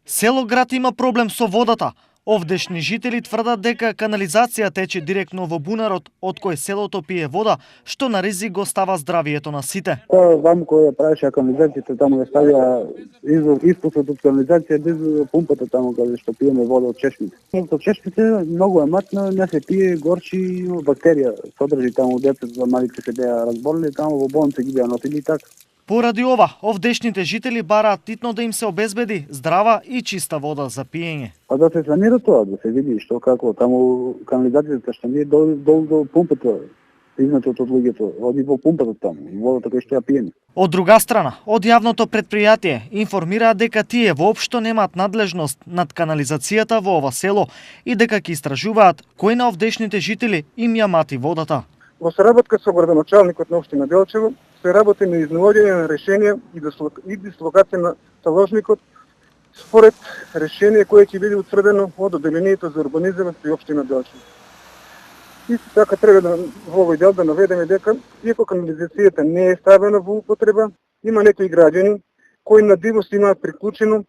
Село-град има проблем со водата. Овдешни жители тврдат дека канализација тече директно во бунарот, од кој селото пие вода, што на ризик го става здравието на сите. Тоа вам кој ја правеше канализацијата, таму ја ставија испусот од канализација без пумпата таму каде што пиеме вода од чешмите. Од чешмите многу е матно, не се пие, горчи, бактерија содржи таму, децата за малите се беа разболели, таму во болница ги беа носили така. Поради ова, овдешните жители бараат титно да им се обезбеди здрава и чиста вода за пиење. Па да се санира тоа, да се види што како, таму канализацијата што не е до пумпата, изнатот од луѓето, оди во пумпата таму, водата која што ја пиеме. Од друга страна, од јавното претпријатие информираат дека тие воопшто немаат надлежност над канализацијата во ова село и дека ќе истражуваат кој на овдешните жители им ја мати водата. Во соработка со градоначалникот на општина Делчево се работи на изнаоѓање на решение и дислокација на таложникот според решение кое ќе биде утврдено од одделението за урбанизам при општина Делчево. Исто така треба да во овој дел да наведеме дека иако канализацијата не е ставена во употреба, има некои граѓани кои на дивост имаат приклучено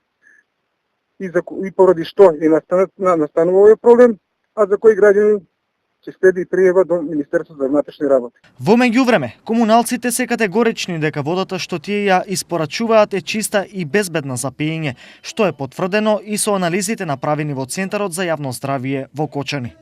и поради што и настанува овој проблем, а за кои граѓани ќе следи пријава до Министерството за внатрешни работи. Во меѓувреме, комуналците се категорични дека водата што тие ја испорачуваат е чиста и безбедна за пиење, што е потврдено и со анализите направени во Центарот за јавно здравје во Кочани.